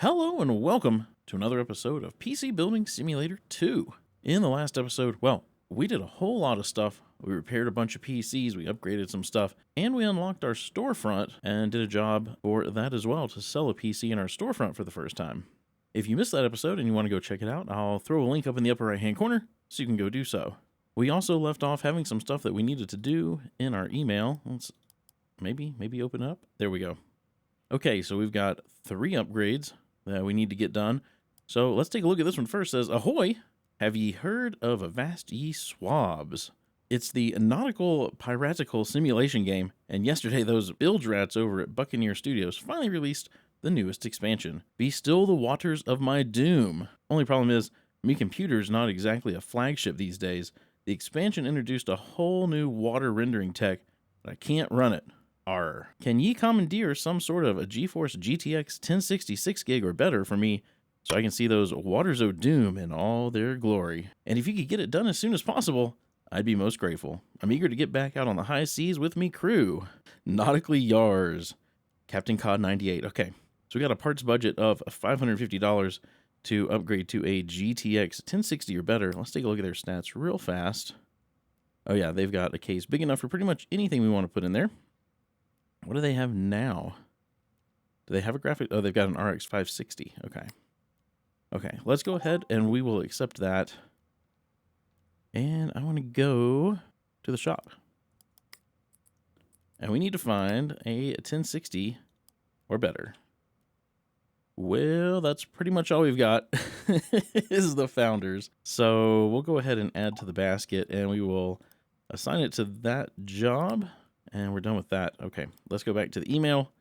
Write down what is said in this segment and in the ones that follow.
Hello and welcome to another episode of PC Building Simulator 2. In the last episode, we did a whole lot of stuff. We repaired a bunch of PCs, we upgraded some stuff, and we unlocked our storefront and did a job for that as well to sell a PC in our storefront for the first time. If you missed that episode and you want to go check it out, I'll throw a link up in the upper right hand corner so you can go do so. We also left off having some stuff that we needed to do in our email. Let's maybe open it up. There we go. Okay, so we've got 3 upgrades that we need to get done. So let's take a look at this one first. It says, ahoy, have ye heard of Avast Ye Swabs? It's the nautical piratical simulation game, and yesterday those bilge rats over at Buccaneer Studios finally released the newest expansion, Be Still the Waters of My Doom. Only problem is, me computer's not exactly a flagship these days. The expansion introduced a whole new water rendering tech, but I can't run it. Arr. Can ye commandeer some sort of a GeForce GTX 1066 gig or better for me so I can see those Waters of Doom in all their glory? And if you could get it done as soon as possible, I'd be most grateful. I'm eager to get back out on the high seas with me crew. Nautically Yars. Captain Cod 98. Okay, so we got a parts budget of $550 to upgrade to a GTX 1060 or better. Let's take a look at their stats real fast. Oh yeah, they've got a case big enough for pretty much anything we want to put in there. What do they have now? Do they have a graphic? Oh, they've got an RX 560. Okay. Okay, let's go ahead and we will accept that. And I want to go to the shop. And we need to find a 1060 or better. Well, that's pretty much all we've got is the Founders. So we'll go ahead and add to the basket and we will assign it to that job. And we're done with that. Okay, let's go back to the email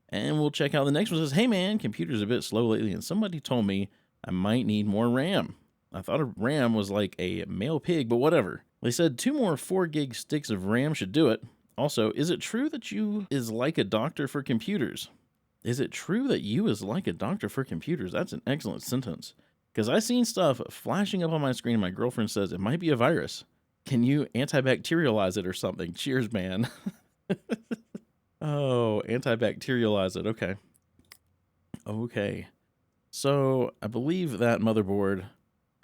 and we'll check out the next one. It says, hey man, computer's a bit slow lately and somebody told me I might need more RAM. I thought a RAM was like a male pig, but whatever. They said 2 more 4 gig sticks of RAM should do it. Also, is it true that you is like a doctor for computers? Is it true that you is like a doctor for computers? That's an excellent sentence. Because I seen stuff flashing up on my screen and my girlfriend says it might be a virus. Can you antibacterialize it or something? Cheers, man. Oh, antibacterialize it. Okay. Okay. So I believe that motherboard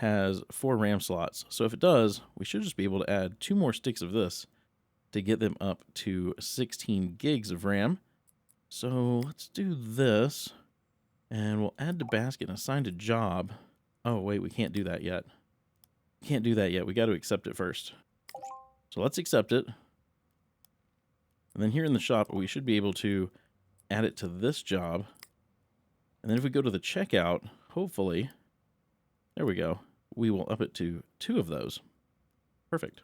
has 4 RAM slots. So if it does, we should just be able to add 2 more sticks of this to get them up to 16 gigs of RAM. So let's do this. And we'll add to basket and assign to job. Oh, wait, we can't do that yet. Can't do that yet. We got to accept it first. So let's accept it. And then here in the shop, we should be able to add it to this job. And then if we go to the checkout, hopefully, there we go. We will up it to 2 of those. Perfect.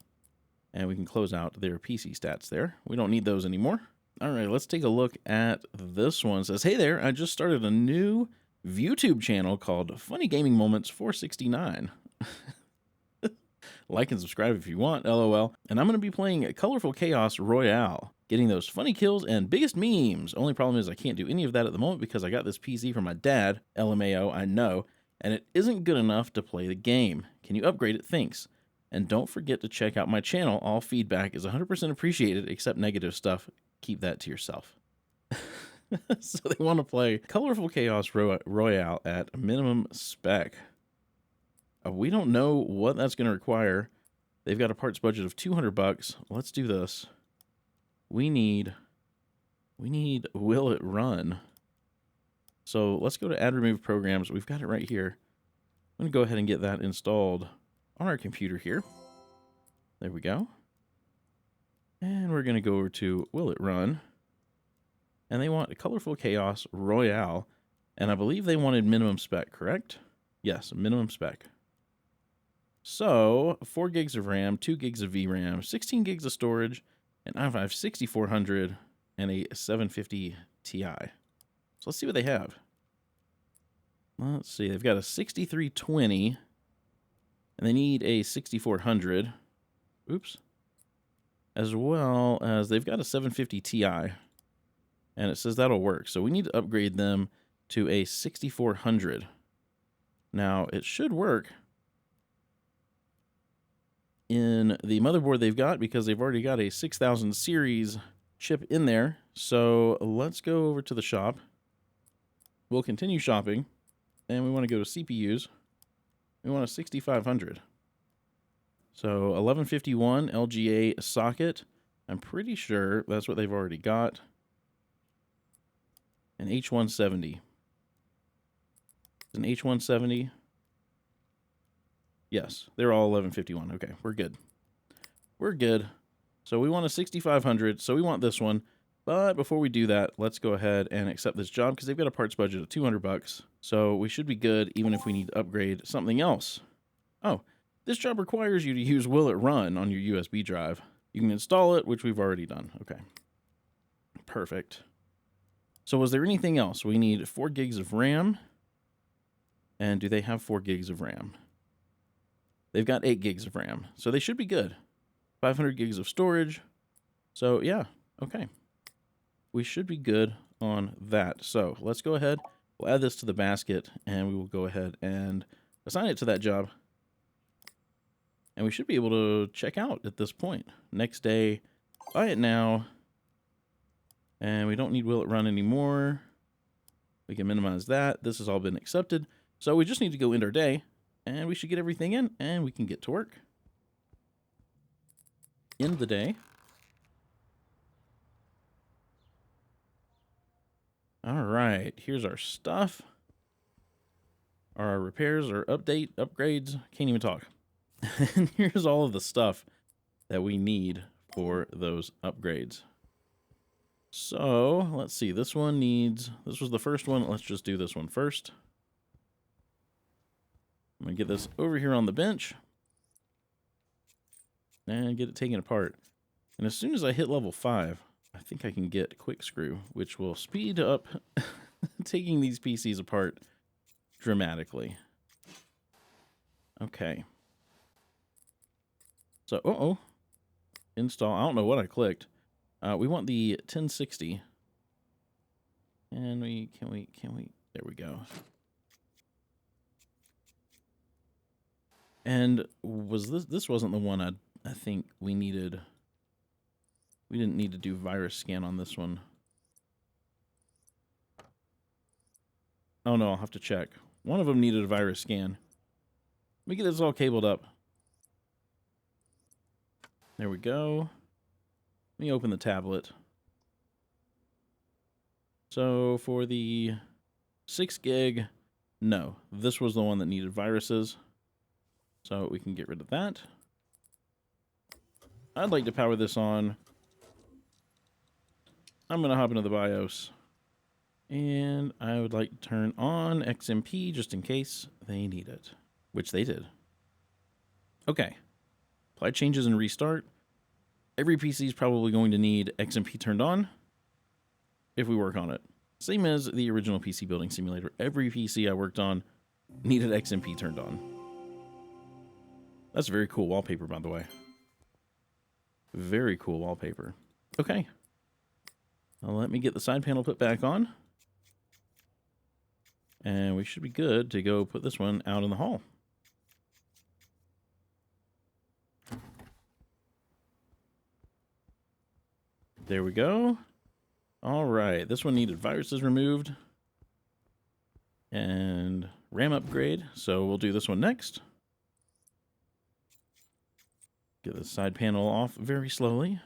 And we can close out their PC stats there. We don't need those anymore. All right, let's take a look at this one. It says, hey there, I just started a new YouTube channel called Funny Gaming Moments 469. Like and subscribe if you want, LOL. And I'm going to be playing Colorful Chaos Royale, getting those funny kills and biggest memes. Only problem is I can't do any of that at the moment because I got this PC from my dad, LMAO, I know, and it isn't good enough to play the game. Can you upgrade it? Thanks. And don't forget to check out my channel. All feedback is 100% appreciated except negative stuff. Keep that to yourself. So they want to play Colorful Chaos Royale at minimum spec. We don't know what that's going to require. They've got a parts budget of $200. Let's do this. We need Will It Run? So let's go to Add Remove Programs. We've got it right here. I'm going to go ahead and get that installed on our computer here. There we go. And we're going to go over to Will It Run? And they want a Colorful Chaos Royale. And I believe they wanted minimum spec, correct? Yes, minimum spec. So 4 gigs of RAM, 2 gigs of VRAM, 16 gigs of storage, an i5 6400, and a 750 Ti. So let's see what they have. Let's see, they've got a 6320, and they need a 6400. Oops. As well as they've got a 750 Ti, and it says that'll work. So we need to upgrade them to a 6400. Now, it should work in the motherboard they've got because they've already got a 6000 series chip in there. So let's go over to the shop we'll continue shopping, and we want to go to CPUs. We want a 6500. So 1151 LGA socket. I'm pretty sure that's what they've already got. An H170. An H170. Yes, they're all 1151. Okay, we're good. We're good. So we want a 6500, so we want this one. But before we do that, let's go ahead and accept this job because they've got a parts budget of 200 bucks. So we should be good even if we need to upgrade something else. Oh, this job requires you to use Will It Run on your USB drive. You can install it, which we've already done. Okay. Perfect. So was there anything else? We need 4 gigs of RAM. And do they have 4 gigs of RAM? They've got 8 gigs of RAM. So they should be good. 500 gigs of storage. So yeah, okay. We should be good on that. So let's go ahead. We'll add this to the basket and we will go ahead and assign it to that job. And we should be able to check out at this point. Next day, buy it now. And we don't need Will It Run anymore. We can minimize that. This has all been accepted. So we just need to go end our day. And we should get everything in. And we can get to work. End the day. All right. Here's our stuff. Our repairs, our upgrades. Can't even talk. And here's all of the stuff that we need for those upgrades. So, let's see. This one needs... This was the first one. Let's just do this one first. I'm going to get this over here on the bench. And get it taken apart. And as soon as I hit level 5, I think I can get Quick Screw, which will speed up taking these PCs apart dramatically. Okay. So, install. I don't know what I clicked. We want the 1060. And can we, there we go. And was this wasn't the one I think we needed. We didn't need to do virus scan on this one. Oh no, I'll have to check. One of them needed a virus scan. Let me get this all cabled up. There we go. Let me open the tablet. So for the 6 gig, no. This was the one that needed viruses. So we can get rid of that. I'd like to power this on. I'm going to hop into the BIOS. And I would like to turn on XMP just in case they need it. Which they did. Okay. Apply changes and restart. Every PC is probably going to need XMP turned on if we work on it. Same as the original PC building simulator. Every PC I worked on needed XMP turned on. That's very cool wallpaper, by the way. Very cool wallpaper. Okay. Now let me get the side panel put back on. And we should be good to go put this one out in the hall. There we go. All right. This one needed viruses removed. And RAM upgrade. So we'll do this one next. Get the side panel off very slowly.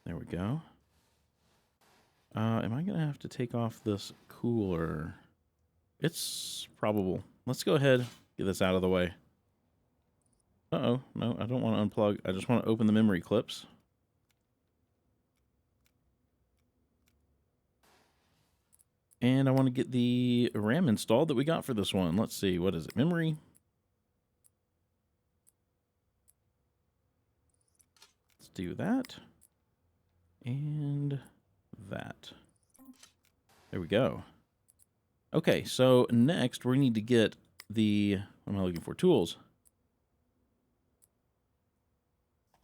There we go. Am I going to have to take off this cooler? It's probable. Let's go ahead, get this out of the way. Uh-oh, no, I don't want to unplug. I just want to open the memory clips. And I want to get the RAM installed that we got for this one. Let's see, what is it? Memory. Let's do that. And that. There we go. Okay, so next we need to get the, what am I looking for? Tools.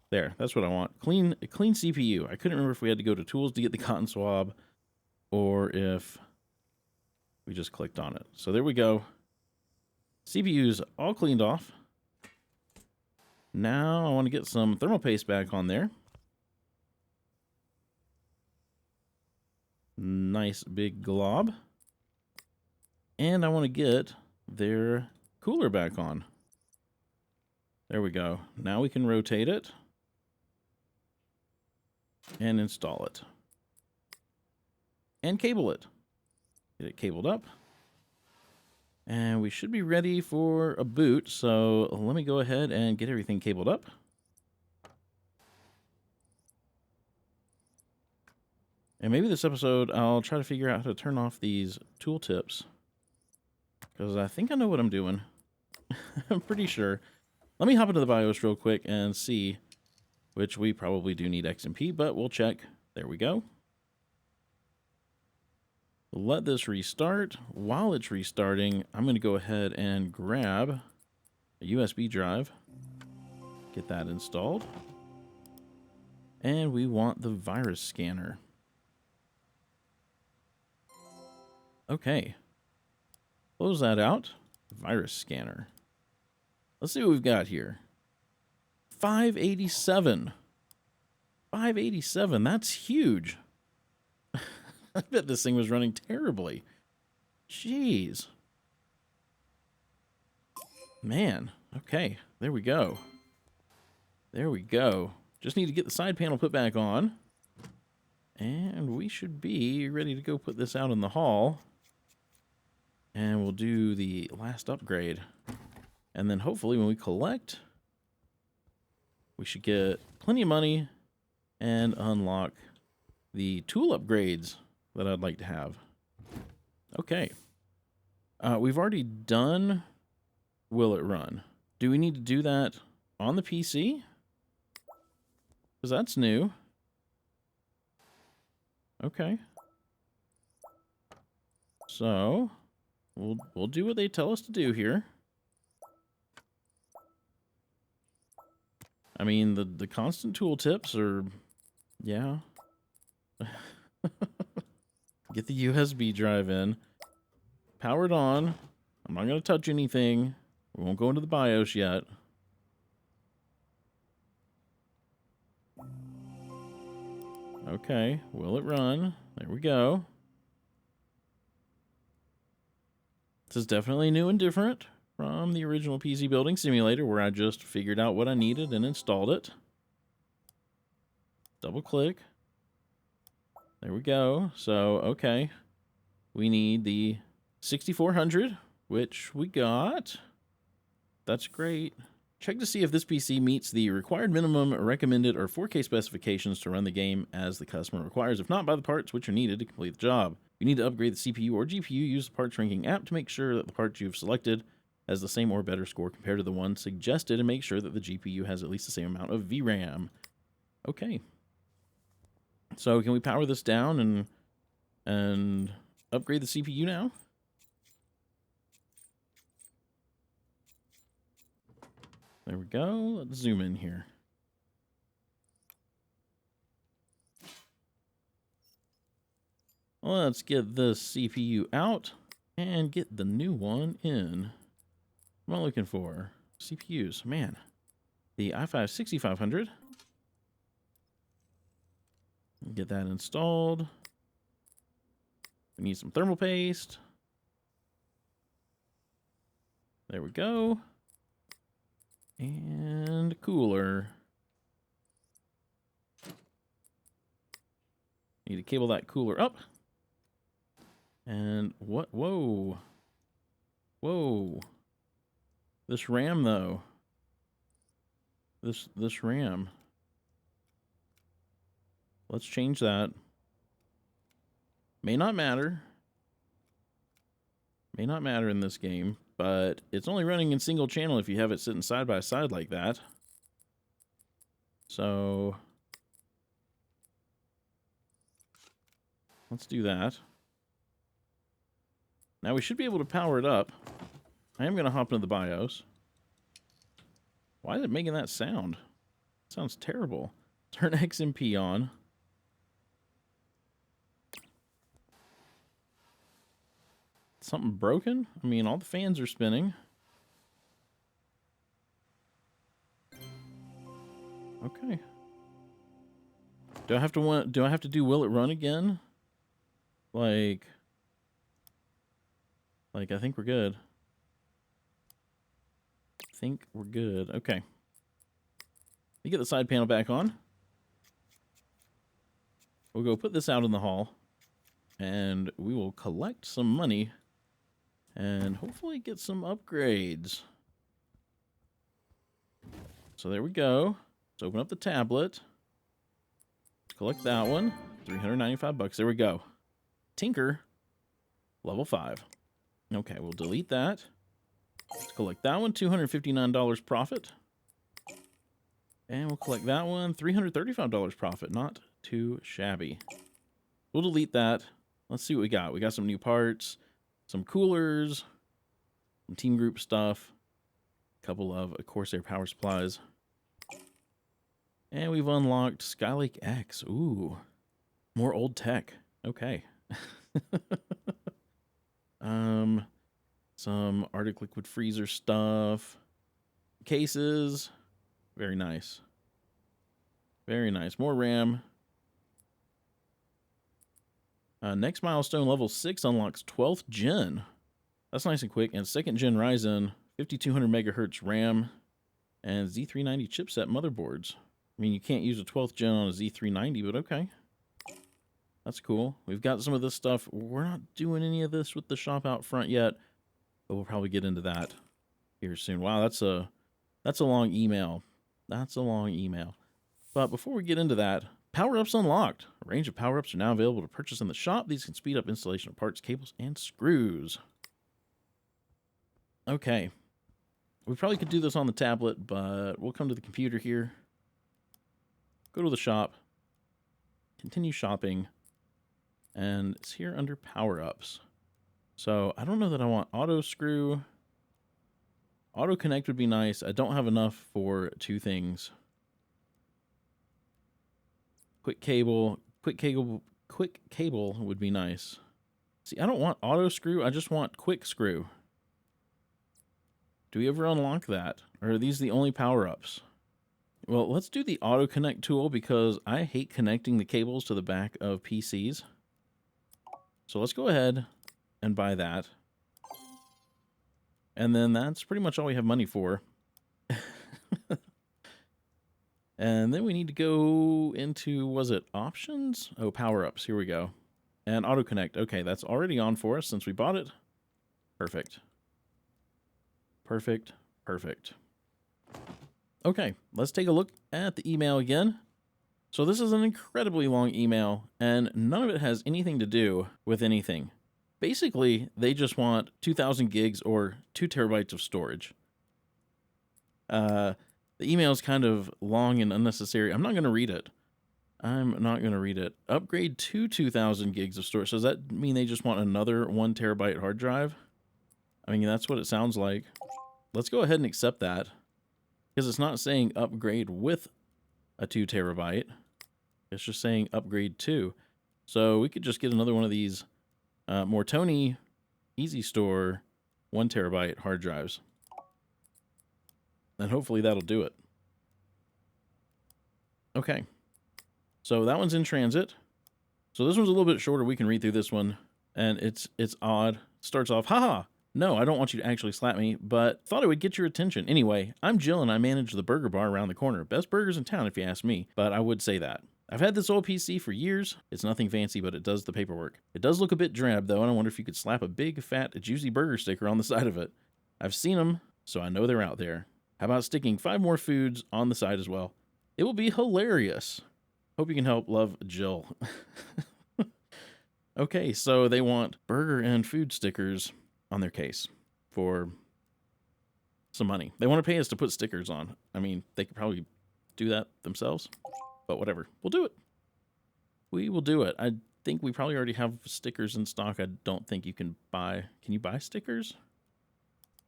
There, that's what I want. A clean CPU. I couldn't remember if we had to go to tools to get the cotton swab or if we just clicked on it. So there we go. CPU's all cleaned off. Now I want to get some thermal paste back on there. Nice big glob. And I want to get their cooler back on. There we go. Now we can rotate it and install it. And cable it. Get it cabled up. And we should be ready for a boot, so let me go ahead and get everything cabled up. And maybe this episode I'll try to figure out how to turn off these tooltips, because I think I know what I'm doing. I'm pretty sure. Let me hop into the BIOS real quick and see, which we probably do need XMP, but we'll check. There we go. Let this restart. While it's restarting, I'm going to go ahead and grab a USB drive, get that installed, and we want the virus scanner. Okay, close that out. Virus scanner. Let's see what we've got here. 587. 587, that's huge. I bet this thing was running terribly. Jeez. Man, okay, there we go. There we go. Just need to get the side panel put back on. And we should be ready to go put this out in the hall. And we'll do the last upgrade. And then hopefully when we collect, we should get plenty of money and unlock the tool upgrades that I'd like to have. Okay. We've already done Will It Run. Do we need to do that on the PC? Because that's new. Okay. So, we'll do what they tell us to do here. I mean, the constant tooltips are, yeah. Get the USB drive in. Power it on. I'm not going to touch anything. We won't go into the BIOS yet. Okay, will it run? There we go. This is definitely new and different from the original PC Building Simulator, where I just figured out what I needed and installed it. Double click. There we go. So, okay. We need the 6400, which we got. That's great. Check to see if this PC meets the required minimum, recommended, or 4K specifications to run the game as the customer requires. If not, buy the parts which are needed to complete the job. If you need to upgrade the CPU or GPU, use the parts ranking app to make sure that the parts you've selected has the same or better score compared to the one suggested, and make sure that the GPU has at least the same amount of VRAM. Okay. So can we power this down and upgrade the CPU now? There we go. Let's zoom in here. Let's get the CPU out and get the new one in. What am I looking for? CPUs. Man. The i5-6500. Get that installed. We need some thermal paste. There we go. And cooler. Need to cable that cooler up. And what? Whoa. Whoa. This RAM, though. This RAM. Let's change that. May not matter. May not matter in this game, but it's only running in single channel if you have it sitting side by side like that. So let's do that. Now we should be able to power it up. I am going to hop into the BIOS. Why is it making that sound? It sounds terrible. Turn XMP on. Something broken? I mean, all the fans are spinning. Okay. Do I have to do Will It Run again? Like, I think we're good. Okay. Let me get the side panel back on. We'll go put this out in the hall. And we will collect some money. And hopefully get some upgrades. So there we go. Let's open up the tablet. Collect that one. 395 bucks. There we go. Tinker. Level 5. Okay, we'll delete that. Let's collect that one. $259 profit. And we'll collect that one. $335 profit. Not too shabby. We'll delete that. Let's see what we got. We got some new parts. Some coolers. Some team group stuff. A couple of Corsair power supplies. And we've unlocked Skylake X. Ooh. More old tech. Okay. Some Arctic Liquid Freezer stuff. Cases. Very nice. Very nice. More RAM. Next milestone, level 6, unlocks 12th gen. That's nice and quick. And 2nd gen Ryzen, 5200 megahertz RAM, and Z390 chipset motherboards. I mean, you can't use a 12th gen on a Z390, but okay. That's cool. We've got some of this stuff. We're not doing any of this with the shop out front yet, but we'll probably get into that here soon. Wow, that's a long email. That's a long email. But before we get into that, power-ups unlocked. A range of power-ups are now available to purchase in the shop. These can speed up installation of parts, cables, and screws. Okay. We probably could do this on the tablet, but we'll come to the computer here. Go to the shop. Continue shopping. And it's here under power-ups. So I don't know that I want auto screw. Auto connect would be nice. I don't have enough for 2 things. Quick cable would be nice. See, I don't want auto screw. I just want quick screw. Do we ever unlock that? Or are these the only power-ups? Well, let's do the auto connect tool because I hate connecting the cables to the back of PCs. So let's go ahead and buy that. And then that's pretty much all we have money for. And then we need to go into, was it options? Oh, power-ups. Here we go. And auto connect. Okay, that's already on for us since we bought it. Perfect. Perfect. Perfect. Okay, let's take a look at the email again. So this is an incredibly long email, and none of it has anything to do with anything. Basically, they just want 2,000 gigs or 2 terabytes of storage. The email is kind of long and unnecessary. I'm not going to read it. Upgrade to 2,000 gigs of storage. So does that mean they just want another 1 terabyte hard drive? I mean, that's what it sounds like. Let's go ahead and accept that. Because it's not saying upgrade with a 2 terabyte. It's just saying upgrade to. So we could just get another one of these Mortoni Easy Store 1 terabyte hard drives. And hopefully that'll do it. Okay. So that one's in transit. So this one's a little bit shorter. We can read through this one. And it's odd. Starts off, haha. No, I don't want you to actually slap me, but thought it would get your attention. Anyway, I'm Jill and I manage the burger bar around the corner. Best burgers in town if you ask me, but I would say that. I've had this old PC for years. It's nothing fancy, but it does the paperwork. It does look a bit drab though, and I wonder if you could slap a big, fat, juicy burger sticker on the side of it. I've seen them, so I know they're out there. How about sticking 5 more foods on the side as well? It will be hilarious. Hope you can help. Love, Jill. Okay, so they want burger and food stickers on their case for some money. They want to pay us to put stickers on. I mean, they could probably do that themselves, but whatever. We'll do it. We will do it. I think we probably already have stickers in stock. I don't think you can buy. Can you buy stickers?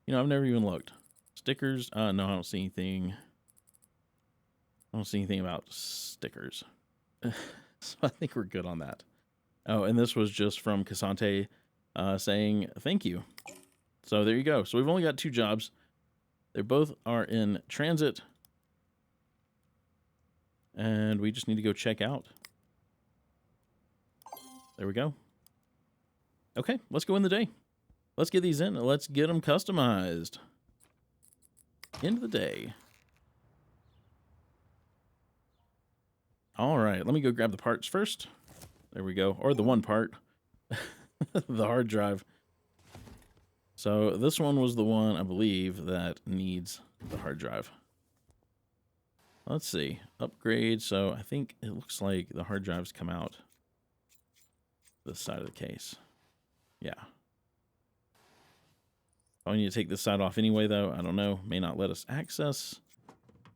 You know, I've never even looked. Stickers? No, I don't see anything. I don't see anything about stickers. So I think we're good on that. Oh, and this was just from Cassante saying thank you. So there you go. So we've only got 2 jobs. They both are in transit. And we just need to go check out. There we go. Okay, let's go in the day. Let's get these in and let's get them customized. Into the day. All right, let me go grab the parts first. There we go. Or the one part. The hard drive. So this one was the one, I believe, that needs the hard drive. Let's see. Upgrade. So I think it looks like the hard drives come out this side of the case. Yeah. I need to take this side off anyway, though. I don't know. May not let us access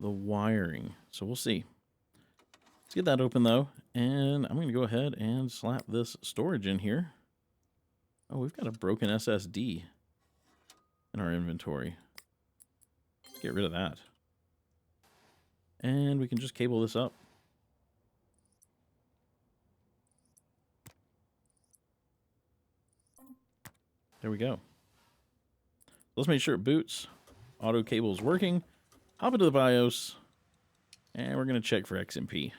the wiring. So we'll see. Let's get that open, though. And I'm going to go ahead and slap this storage in here. Oh, we've got a broken SSD in our inventory. Let's get rid of that. And we can just cable this up. There we go. Let's make sure it boots. Auto cable is working. Hop into the BIOS. And we're going to check for XMP.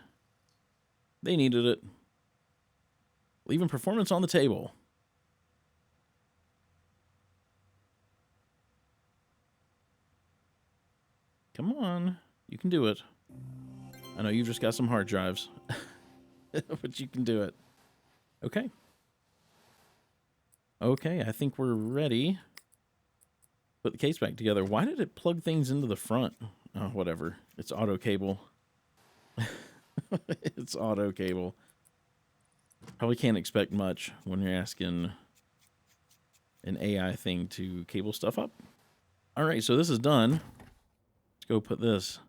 They needed it. Leaving performance on the table. Come on. You can do it. I know you've just got some hard drives. But you can do it. Okay. Okay, I think we're ready. Put the case back together. Why did it plug things into the front? Oh, whatever. It's auto cable. It's auto cable. Probably can't expect much when you're asking an AI thing to cable stuff up. All right, so this is done. Let's go put this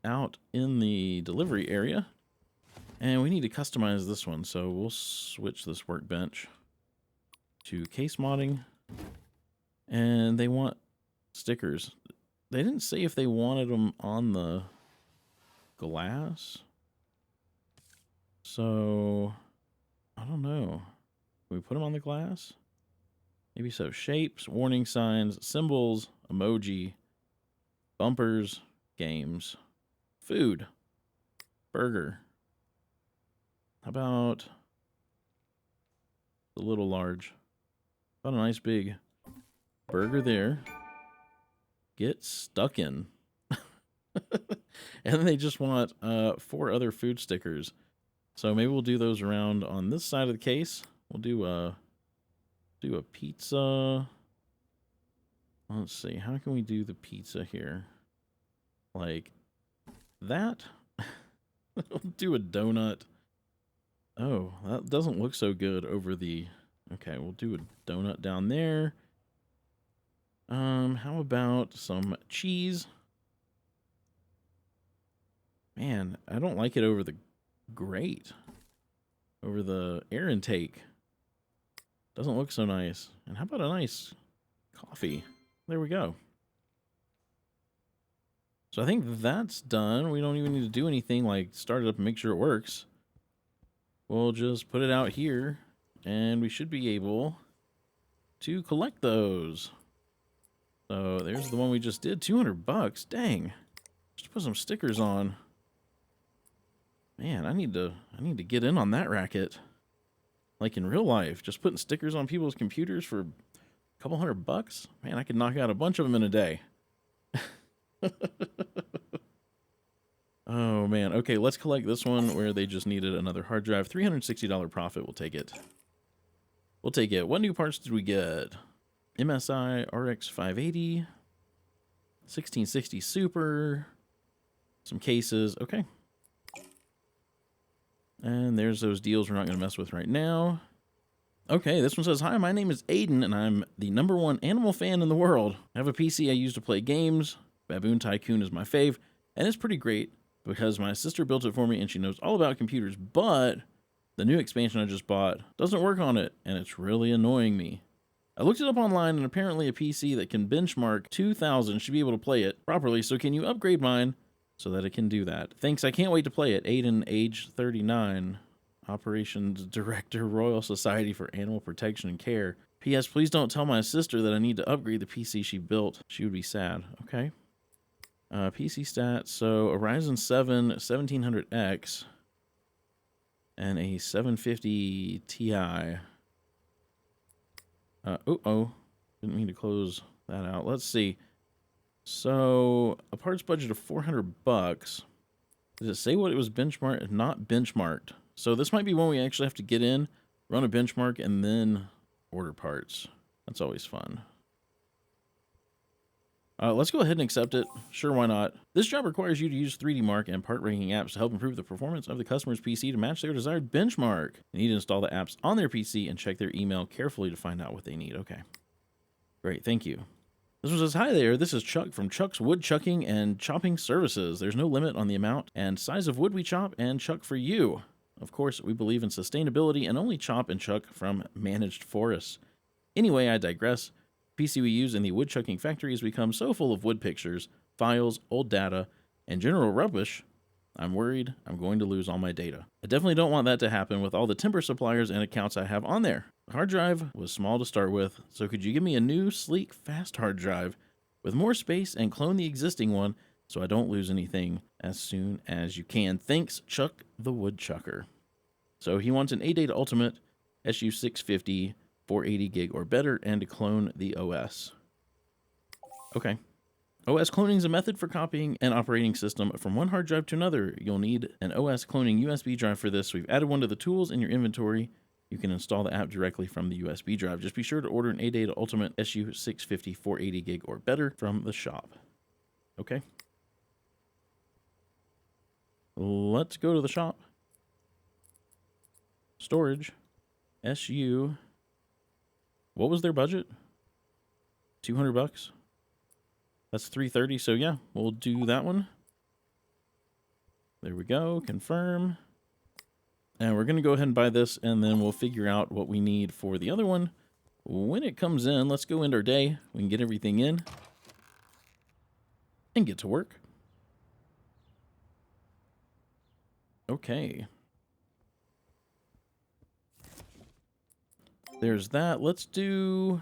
out in the delivery area. And we need to customize this one, so we'll switch this workbench to case modding. And they want stickers. They didn't say if they wanted them on the glass. So, I don't know. Can we put them on the glass? Maybe so. Shapes, warning signs, symbols, emoji, bumpers, games, food, burger. How about the little large? How about a nice big burger there. Get stuck in. And then they just want 4 other food stickers. So maybe we'll do those around on this side of the case. We'll do a pizza. Let's see. How can we do the pizza here? Like that? We'll do a donut. Oh, that doesn't look so good over the... Okay, we'll do a donut down there. How about some cheese? Man, I don't like it over the grate. Over the air intake. Doesn't look so nice. And how about a nice coffee? There we go. So I think that's done. We don't even need to do anything like start it up and make sure it works. We'll just put it out here and we should be able to collect those. So there's the one we just did, $200. Dang. Just put some stickers on. Man, I need to get in on that racket. Like in real life, just putting stickers on people's computers for a couple $100. Man, I could knock out a bunch of them in a day. Oh man. Okay, let's collect this one where they just needed another hard drive. $360 profit. We'll take it. We'll take it. What new parts did we get? MSI RX 580, 1660 Super, some cases. Okay. And there's those deals we're not going to mess with right now. Okay, this one says, hi, my name is Aiden, and I'm the #1 animal fan in the world. I have a PC I use to play games. Baboon Tycoon is my fave, and it's pretty great because my sister built it for me and she knows all about computers, but the new expansion I just bought doesn't work on it, and it's really annoying me. I looked it up online, and apparently a PC that can benchmark 2000 should be able to play it properly, so can you upgrade mine so that it can do that? Thanks, I can't wait to play it. Aiden, age 39, Operations Director, Royal Society for Animal Protection and Care. P.S. Please don't tell my sister that I need to upgrade the PC she built. She would be sad. Okay. PC stats, so a Ryzen 7 1700X and a 750 Ti. Oh, didn't mean to close that out. Let's see. So a parts budget of $400. Did it say what it was benchmarked? Not benchmarked. So this might be one we actually have to get in, run a benchmark, and then order parts. That's always fun. Let's go ahead and accept it. Sure, why not? This job requires you to use 3D Mark and part ranking apps to help improve the performance of the customer's PC to match their desired benchmark. You need to install the apps on their PC and check their email carefully to find out what they need. Okay. Great, thank you. This one says, hi there, this is Chuck from Chuck's Wood Chucking and Chopping Services. There's no limit on the amount and size of wood we chop and chuck for you. Of course, we believe in sustainability and only chop and chuck from managed forests. Anyway, I digress. PC we use in the woodchucking factory has become so full of wood pictures, files, old data, and general rubbish, I'm worried I'm going to lose all my data. I definitely don't want that to happen with all the timber suppliers and accounts I have on there. The hard drive was small to start with, so could you give me a new, sleek, fast hard drive with more space and clone the existing one so I don't lose anything as soon as you can? Thanks, Chuck the Woodchucker. So he wants an ADATA Ultimate SU650 480 gig or better, and to clone the OS. Okay. OS cloning is a method for copying an operating system from one hard drive to another. You'll need an OS cloning USB drive for this. We've added one to the tools in your inventory. You can install the app directly from the USB drive. Just be sure to order an ADATA Ultimate SU650 480 gig or better from the shop. Okay. Let's go to the shop. Storage. SU. What was their budget? $200. That's $330. So yeah, we'll do that one. There we go. Confirm. And we're going to go ahead and buy this, and then we'll figure out what we need for the other one when it comes in. Let's go into our day. We can get everything in and get to work. Okay. There's that. Let's do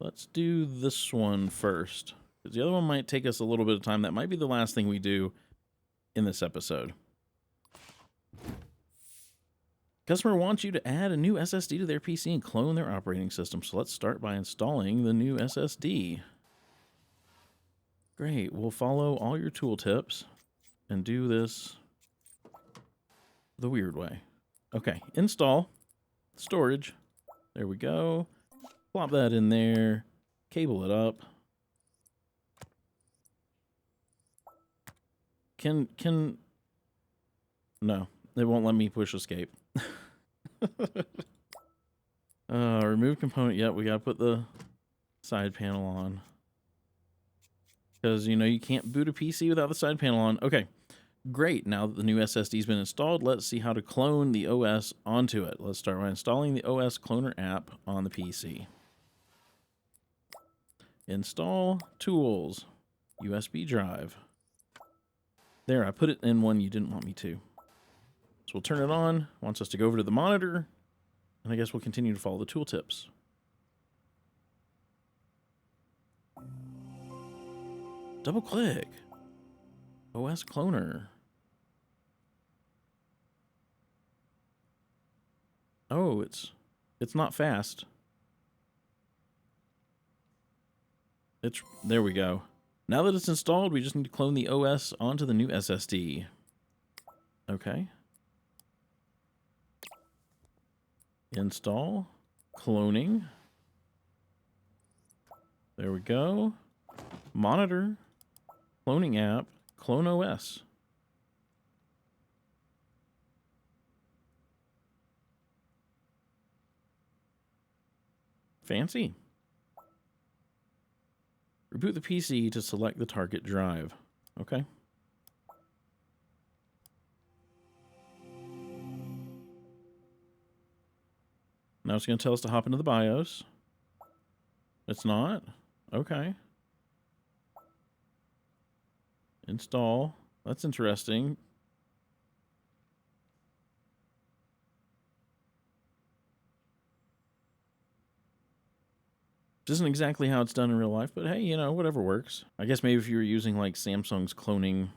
this one first, because the other one might take us a little bit of time. That might be the last thing we do in this episode. Customer wants you to add a new SSD to their PC and clone their operating system. So let's start by installing the new SSD. Great. We'll follow all your tooltips and do this the weird way. Okay, install storage. There we go. Plop that in there. Cable it up. No, it won't let me push escape. Remove component. Yep, we gotta put the side panel on. Because, you know, you can't boot a PC without the side panel on. Okay. Great, now that the new SSD's been installed, let's see how to clone the OS onto it. Let's start by installing the OS Cloner app on the PC. Install tools, USB drive. There, I put it in one you didn't want me to. So we'll turn it on, wants us to go over to the monitor, and I guess we'll continue to follow the tooltips. Double click. OS Cloner. Oh, it's not fast. There we go. Now that it's installed, we just need to clone the OS onto the new SSD. Okay. Install. Cloning. There we go. Monitor. Cloning app. Clone OS. Fancy. Reboot the PC to select the target drive. Okay. Now it's going to tell us to hop into the BIOS. It's not? Okay. Install. That's interesting. This isn't exactly how it's done in real life, but hey, you know, whatever works. I guess maybe if you were using like Samsung's cloning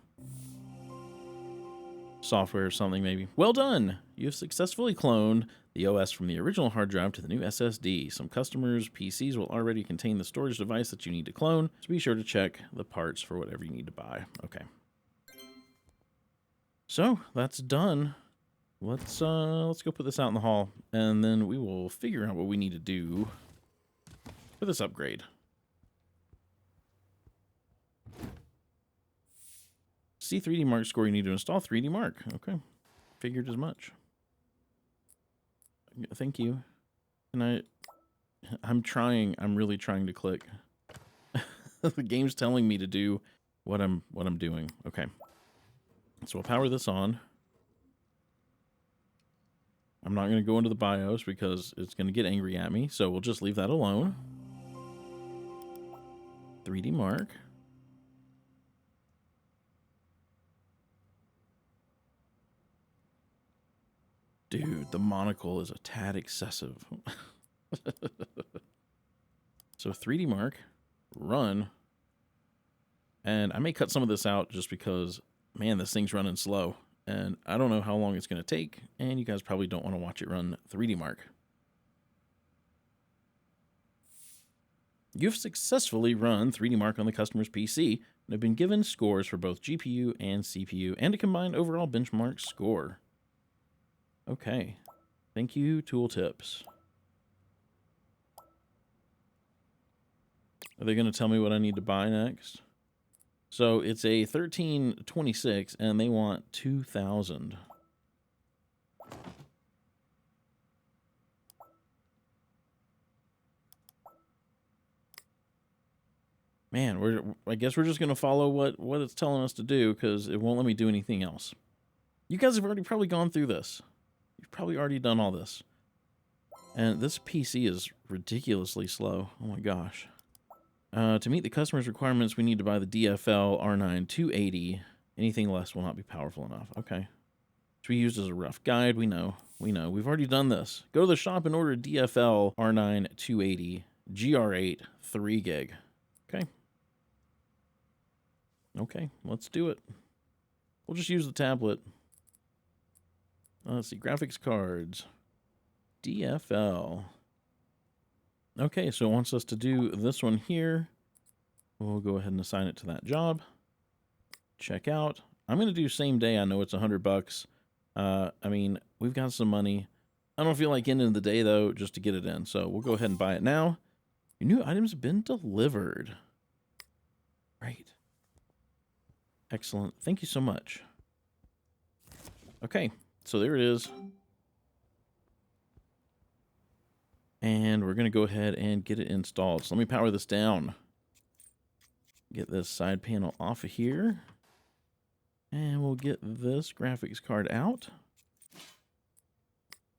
software or something, maybe. Well done! You have successfully cloned the OS from the original hard drive to the new SSD. Some customers' PCs will already contain the storage device that you need to clone, so be sure to check the parts for whatever you need to buy. Okay. So, that's done. Let's go put this out in the hall, and then we will figure out what we need to do for this upgrade. See 3D Mark score, you need to install 3D Mark. Okay. Figured as much. Thank you. And I'm really trying to click. The game's telling me to do what I'm doing. Okay. So we'll power this on. I'm not going to go into the BIOS because it's going to get angry at me, so we'll just leave that alone. 3D Mark. Dude, the monocle is a tad excessive. So 3D Mark, run. And I may cut some of this out just because, man, this thing's running slow. And I don't know how long it's going to take. And you guys probably don't want to watch it run 3D Mark. You've successfully run 3D Mark on the customer's PC and have been given scores for both GPU and CPU and a combined overall benchmark score. Okay. Thank you, tooltips. Are they going to tell me what I need to buy next? So it's a 1326 and they want 2,000. Man, I guess we're just going to follow what it's telling us to do because it won't let me do anything else. You guys have already probably gone through this. You've probably already done all this. And this PC is ridiculously slow. Oh my gosh. To meet the customer's requirements, we need to buy the DFL R9 280. Anything less will not be powerful enough. Okay. Which we used as a rough guide. We know. We've already done this. Go to the shop and order a DFL R9 280 GR8 3 gig. Okay. Okay, let's do it. We'll just use the tablet. Let's see, graphics cards. DFL. Okay, so it wants us to do this one here. We'll go ahead and assign it to that job. Check out. I'm going to do same day. I know it's $100. I mean, we've got some money. I don't feel like ending the day, though, just to get it in. So we'll go ahead and buy it now. Your new item's been delivered. Great. Excellent. Thank you so much. Okay, so there it is. And we're going to go ahead and get it installed. So let me power this down. Get this side panel off of here. And we'll get this graphics card out.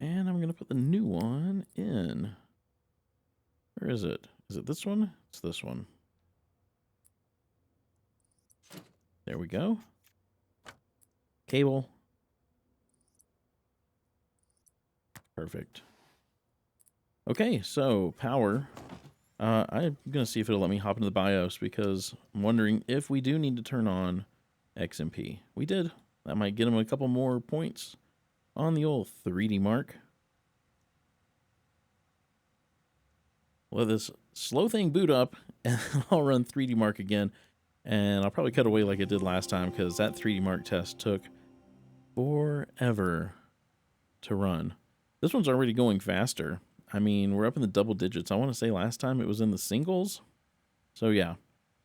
And I'm going to put the new one in. Where is it? Is it this one? It's this one. There we go. Cable. Perfect. Okay, so power. I'm going to see if it'll let me hop into the BIOS because I'm wondering if we do need to turn on XMP. We did. That might get him a couple more points on the old 3D Mark. Let this slow thing boot up and I'll run 3D Mark again. And I'll probably cut away like it did last time because that 3D Mark test took forever to run. This one's already going faster. I mean, we're up in the double digits. I want to say last time it was in the singles. So, yeah.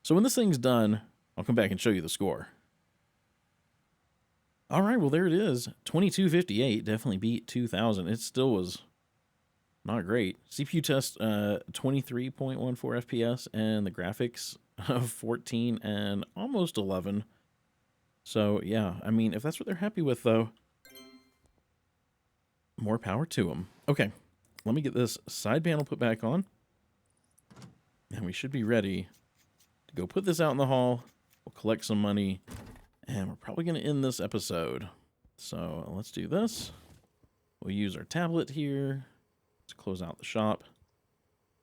So, when this thing's done, I'll come back and show you the score. All right, well, there it is. 2258 definitely beat 2000. It still was not great. CPU test 23.14 FPS and the graphics of 14 and almost 11. So, yeah, I mean, if that's what they're happy with, though, more power to them. Okay. Let me get this side panel put back on. And we should be ready to go put this out in the hall. We'll collect some money. And we're probably going to end this episode. So let's do this. We'll use our tablet here. Let's close out the shop.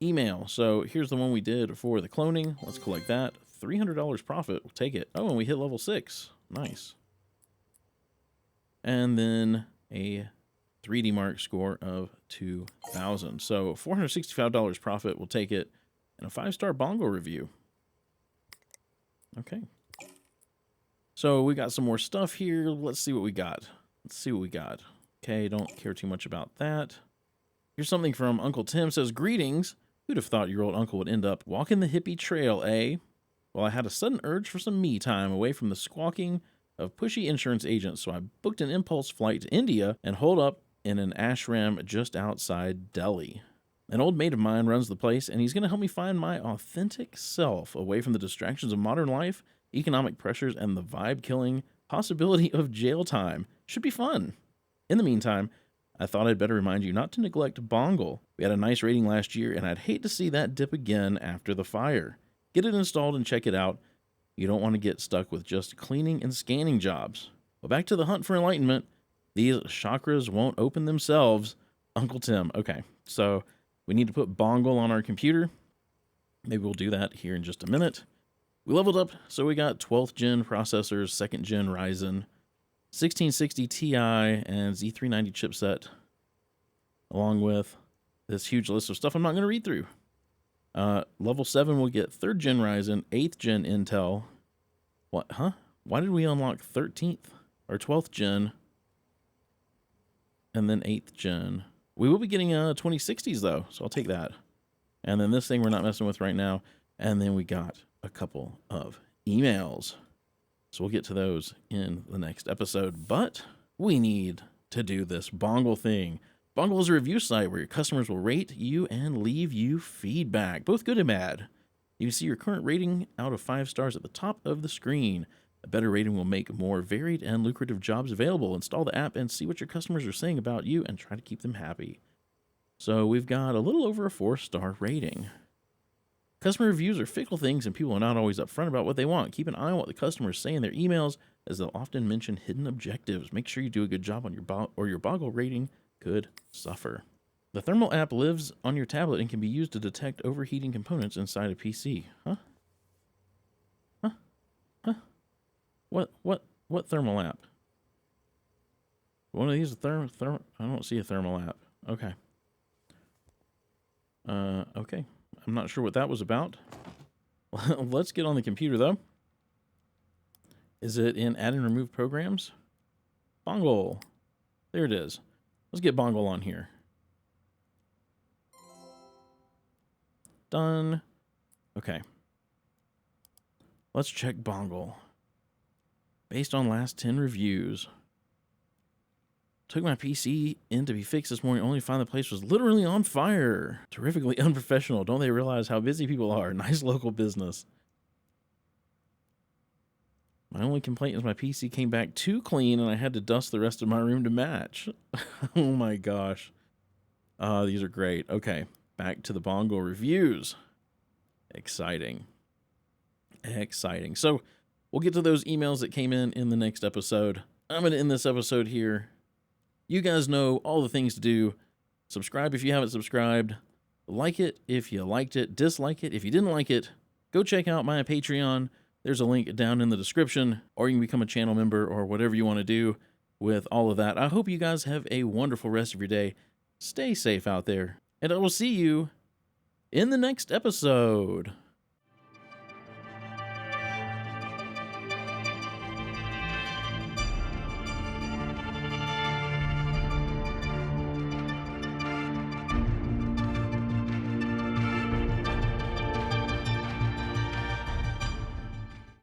Email. So here's the one we did for the cloning. Let's collect that. $300 profit. We'll take it. Oh, and we hit level 6. Nice. And then a 3D Mark score of 2,000. So $465 profit. We'll take it. And a 5-star bongo review. Okay. So we got some more stuff here. Let's see what we got. Okay, don't care too much about that. Here's something from Uncle Tim. Says, greetings. Who'd have thought your old uncle would end up walking the hippie trail, eh? Well, I had a sudden urge for some me time away from the squawking of pushy insurance agents, so I booked an impulse flight to India and holed up in an ashram just outside Delhi. An old mate of mine runs the place, and he's going to help me find my authentic self away from the distractions of modern life, economic pressures, and the vibe-killing possibility of jail time. Should be fun. In the meantime, I thought I'd better remind you not to neglect Bongle. We had a nice rating last year, and I'd hate to see that dip again after the fire. Get it installed and check it out. You don't want to get stuck with just cleaning and scanning jobs. But back to the hunt for enlightenment. These chakras won't open themselves. Uncle Tim. Okay, so we need to put Bongle on our computer. Maybe we'll do that here in just a minute. We leveled up, so we got 12th gen processors, 2nd gen Ryzen, 1660 Ti, and Z390 chipset, along with this huge list of stuff I'm not going to read through. Level 7 we'll get 3rd gen Ryzen, 8th gen Intel. What, huh? Why did we unlock 13th or 12th gen and then 8th gen? We will be getting 2060s though, so I'll take that. And then this thing we're not messing with right now. And then we got a couple of emails. So we'll get to those in the next episode. But we need to do this Bongle thing. Bongle is a review site where your customers will rate you and leave you feedback, both good and bad. You can see your current rating out of 5 stars at the top of the screen. A better rating will make more varied and lucrative jobs available. Install the app and see what your customers are saying about you and try to keep them happy. So we've got a little over a 4-star rating. Customer reviews are fickle things and people are not always upfront about what they want. Keep an eye on what the customers say in their emails, as they'll often mention hidden objectives. Make sure you do a good job on your Bongle rating could suffer. The thermal app lives on your tablet and can be used to detect overheating components inside a PC. Huh? What thermal app? One of these I don't see a thermal app. Okay. Okay. I'm not sure what that was about. Let's get on the computer though. Is it in add and remove programs? Bongle. There it is. Let's get Bongle on here. Done. Okay. Let's check Bongle. Based on last 10 reviews. Took my PC in to be fixed this morning, only to find the place was literally on fire. Terrifically unprofessional. Don't they realize how busy people are? Nice local business. My only complaint is my PC came back too clean and I had to dust the rest of my room to match. Oh my gosh. These are great. Okay, back to the Bongle reviews. Exciting. Exciting. So we'll get to those emails that came in the next episode. I'm going to end this episode here. You guys know all the things to do. Subscribe if you haven't subscribed. Like it if you liked it. Dislike it if you didn't like it. Go check out my Patreon. There's a link down in the description, or you can become a channel member or whatever you want to do with all of that. I hope you guys have a wonderful rest of your day. Stay safe out there, and I will see you in the next episode.